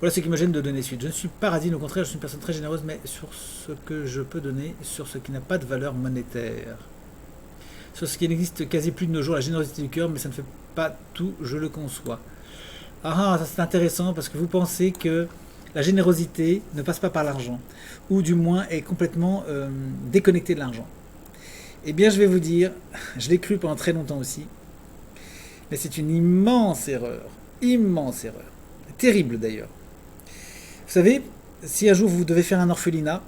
Voilà ce qui me gêne de donner suite. Je ne suis pas radine, au contraire, je suis une personne très généreuse, mais sur ce que je peux donner, sur ce qui n'a pas de valeur monétaire. Sur ce qui n'existe quasi plus de nos jours, la générosité du cœur, mais ça ne fait pas tout, je le conçois. Ah, ça c'est intéressant parce que vous pensez que la générosité ne passe pas par l'argent, ou du moins est complètement déconnectée de l'argent. Eh bien, je vais vous dire, je l'ai cru pendant très longtemps aussi, mais c'est une immense erreur, terrible d'ailleurs. Vous savez, si un jour vous devez faire un orphelinat,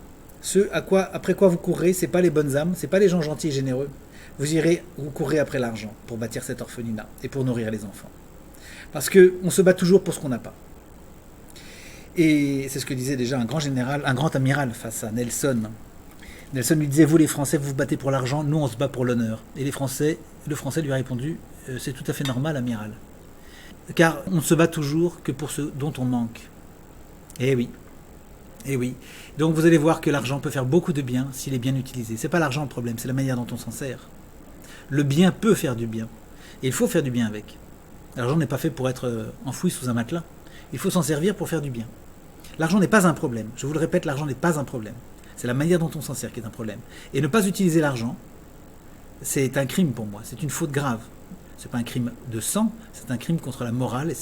après quoi vous courrez, c'est pas les bonnes âmes, c'est pas les gens gentils et généreux. Vous courrez après l'argent pour bâtir cet orphelinat et pour nourrir les enfants. Parce qu'on se bat toujours pour ce qu'on n'a pas. Et c'est ce que disait déjà un grand général, un grand amiral face à Nelson. Nelson lui disait, vous les Français, vous vous battez pour l'argent, nous on se bat pour l'honneur. Et le Français lui a répondu, c'est tout à fait normal, amiral. Car on ne se bat toujours que pour ce dont on manque. Eh oui. Eh oui. Donc vous allez voir que l'argent peut faire beaucoup de bien s'il est bien utilisé. C'est pas l'argent le problème, c'est la manière dont on s'en sert. Le bien peut faire du bien. Et il faut faire du bien avec. L'argent n'est pas fait pour être enfoui sous un matelas. Il faut s'en servir pour faire du bien. L'argent n'est pas un problème. Je vous le répète, l'argent n'est pas un problème. C'est la manière dont on s'en sert qui est un problème. Et ne pas utiliser l'argent, c'est un crime pour moi. C'est une faute grave. C'est pas un crime de sang, c'est un crime contre la morale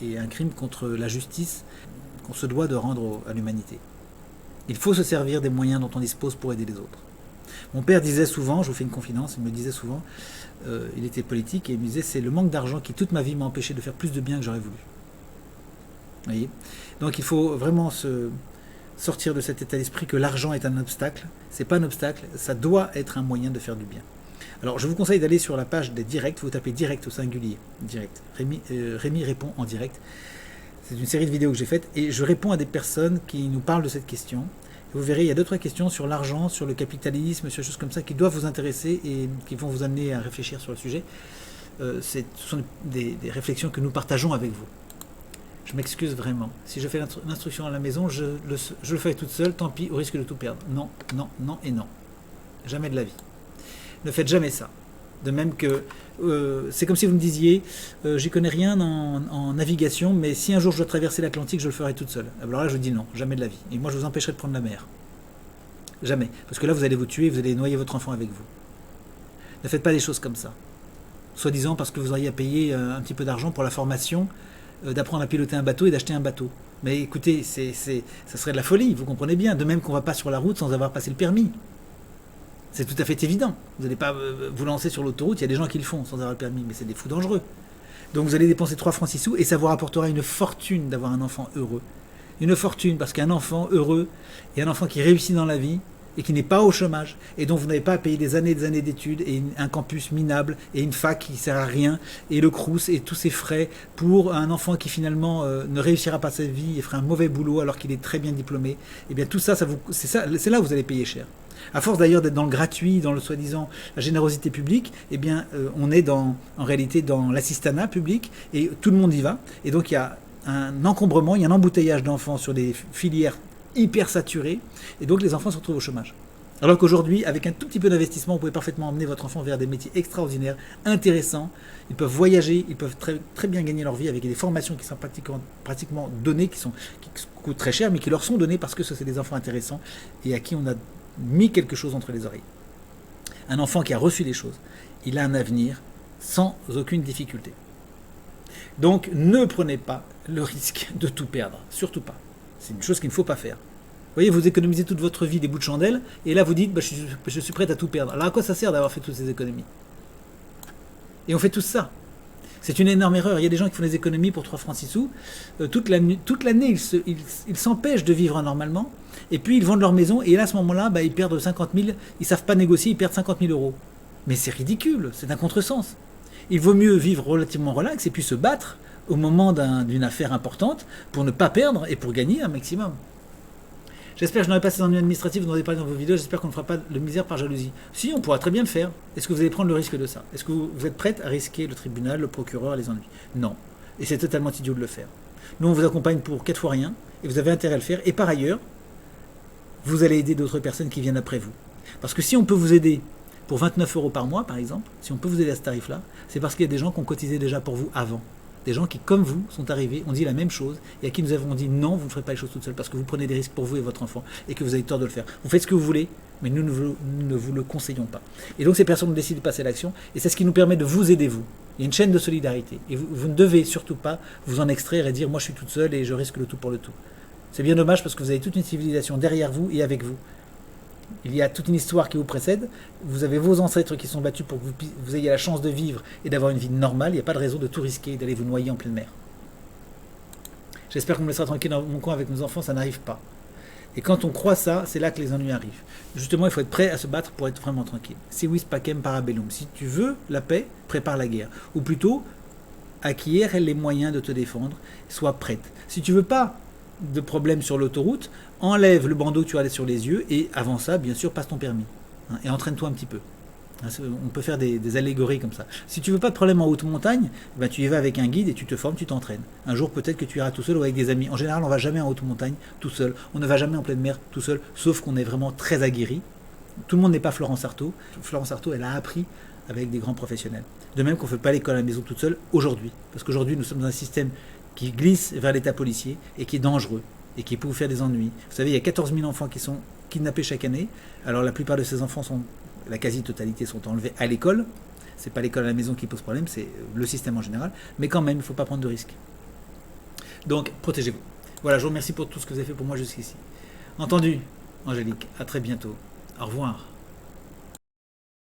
et un crime contre la justice qu'on se doit de rendre à l'humanité. Il faut se servir des moyens dont on dispose pour aider les autres. Mon père disait souvent, je vous fais une confidence, il me disait souvent, il était politique et il me disait, c'est le manque d'argent qui toute ma vie m'a empêché de faire plus de bien que j'aurais voulu. Vous voyez ? Donc il faut vraiment sortir de cet état d'esprit que l'argent est un obstacle. C'est pas un obstacle, ça doit être un moyen de faire du bien. Alors je vous conseille d'aller sur la page des directs, vous tapez direct au singulier, direct. Rémi répond en direct. C'est une série de vidéos que j'ai faites et je réponds à des personnes qui nous parlent de cette question. Vous verrez, il y a 2-3 questions sur l'argent, sur le capitalisme, sur des choses comme ça qui doivent vous intéresser et qui vont vous amener à réfléchir sur le sujet. Ce sont des réflexions que nous partageons avec vous. Je m'excuse vraiment. Si je fais l'instruction à la maison, je le fais toute seule, tant pis, au risque de tout perdre. Non, non, non et non. Jamais de la vie. Ne faites jamais ça. De même que, c'est comme si vous me disiez, j'y connais rien en navigation, mais si un jour je dois traverser l'Atlantique, je le ferai toute seule. Alors là, je dis non, jamais de la vie. Et moi, je vous empêcherai de prendre la mer. Jamais. Parce que là, vous allez vous tuer, vous allez noyer votre enfant avec vous. Ne faites pas des choses comme ça. Soi-disant parce que vous auriez à payer un petit peu d'argent pour la formation, d'apprendre à piloter un bateau et d'acheter un bateau. Mais écoutez, ça serait de la folie, vous comprenez bien. De même qu'on ne va pas sur la route sans avoir passé le permis. C'est tout à fait évident. Vous n'allez pas vous lancer sur l'autoroute, il y a des gens qui le font sans avoir le permis, mais c'est des fous dangereux. Donc vous allez dépenser 3 francs 6 sous et ça vous rapportera une fortune d'avoir un enfant heureux. Une fortune, parce qu'un enfant heureux est un enfant qui réussit dans la vie et qui n'est pas au chômage et dont vous n'avez pas à payer des années d'études et un campus minable et une fac qui ne sert à rien et le Crous et tous ces frais pour un enfant qui finalement ne réussira pas sa vie et fera un mauvais boulot alors qu'il est très bien diplômé. Et bien tout ça, c'est là où vous allez payer cher. À force d'ailleurs d'être dans le gratuit, dans le soi-disant la générosité publique, eh bien on est en réalité dans l'assistanat public et tout le monde y va. Et donc il y a un encombrement, il y a un embouteillage d'enfants sur des filières hyper saturées et donc les enfants se retrouvent au chômage. Alors qu'aujourd'hui, avec un tout petit peu d'investissement, vous pouvez parfaitement emmener votre enfant vers des métiers extraordinaires, intéressants. Ils peuvent voyager, ils peuvent très, très bien gagner leur vie avec des formations qui sont pratiquement données, qui coûtent très cher, mais qui leur sont données parce que ce sont des enfants intéressants et à qui on a mis quelque chose entre les oreilles. Un enfant qui a reçu des choses, il a un avenir sans aucune difficulté. Donc ne prenez pas le risque de tout perdre, surtout pas. C'est une chose qu'il ne faut pas faire. Vous voyez, vous économisez toute votre vie des bouts de chandelle, et là vous dites, je suis prêt à tout perdre. Alors à quoi ça sert d'avoir fait toutes ces économies? Et on fait tout ça. C'est une énorme erreur. Il y a des gens qui font des économies pour 3 francs 6 sous. Toute l'année, ils s'empêchent de vivre normalement, et puis ils vendent leur maison, et là à ce moment-là, ils perdent 50 000, ils ne savent pas négocier, ils perdent 50 000 euros. Mais c'est ridicule, c'est un contresens. Il vaut mieux vivre relativement relax et puis se battre au moment d'une affaire importante pour ne pas perdre et pour gagner un maximum. J'espère que je n'aurai pas ces ennuis administratifs dont vous avez parlé dans vos vidéos. J'espère qu'on ne fera pas de misère par jalousie. Si, on pourra très bien le faire. Est-ce que vous allez prendre le risque de ça? Est-ce que vous êtes prête à risquer le tribunal, le procureur, les ennuis? Non. Et c'est totalement idiot de le faire. Nous, on vous accompagne pour 4 fois rien et vous avez intérêt à le faire. Et par ailleurs, vous allez aider d'autres personnes qui viennent après vous. Parce que si on peut vous aider pour 29 € par mois, par exemple, si on peut vous aider à ce tarif-là, c'est parce qu'il y a des gens qui ont cotisé déjà pour vous avant. Des gens qui, comme vous, sont arrivés, ont dit la même chose, et à qui nous avons dit non, vous ne ferez pas les choses toute seule, parce que vous prenez des risques pour vous et votre enfant, et que vous avez tort de le faire. Vous faites ce que vous voulez, mais nous ne vous le conseillons pas. Et donc ces personnes ont décidé de passer à l'action, et c'est ce qui nous permet de vous aider, vous. Il y a une chaîne de solidarité, et vous ne devez surtout pas vous en extraire et dire moi je suis toute seule et je risque le tout pour le tout. C'est bien dommage parce que vous avez toute une civilisation derrière vous et avec vous. Il y a toute une histoire qui vous précède, vous avez vos ancêtres qui sont battus pour que vous ayez la chance de vivre et d'avoir une vie normale, il n'y a pas de raison de tout risquer et d'aller vous noyer en pleine mer. J'espère qu'on me laissera tranquille dans mon coin avec nos enfants, ça n'arrive pas. Et quand on croit ça, c'est là que les ennuis arrivent. Justement, il faut être prêt à se battre pour être vraiment tranquille. Si vis pacem parabellum. Si tu veux la paix, prépare la guerre. Ou plutôt, acquiert les moyens de te défendre, sois prête. Si tu veux pas de problème sur l'autoroute, enlève le bandeau que tu as sur les yeux et avant ça, bien sûr, passe ton permis. Et entraîne-toi un petit peu. On peut faire des allégories comme ça. Si tu veux pas de problème en haute montagne, ben tu y vas avec un guide et tu te formes, tu t'entraînes. Un jour peut-être que tu iras tout seul ou avec des amis. En général, on va jamais en haute montagne tout seul. On ne va jamais en pleine mer tout seul, sauf qu'on est vraiment très aguerri. Tout le monde n'est pas Florence Artaud. Florence Artaud, elle a appris avec des grands professionnels. De même qu'on ne fait pas l'école à la maison toute seule aujourd'hui. Parce qu'aujourd'hui, nous sommes dans un système qui glisse vers l'état policier et qui est dangereux et qui peut vous faire des ennuis. Vous savez, il y a 14 000 enfants qui sont kidnappés chaque année. Alors la plupart de ces enfants la quasi-totalité sont enlevés à l'école. C'est pas l'école à la maison qui pose problème, c'est le système en général. Mais quand même, il ne faut pas prendre de risques. Donc, protégez-vous. Voilà, je vous remercie pour tout ce que vous avez fait pour moi jusqu'ici. Entendu, Angélique, à très bientôt. Au revoir.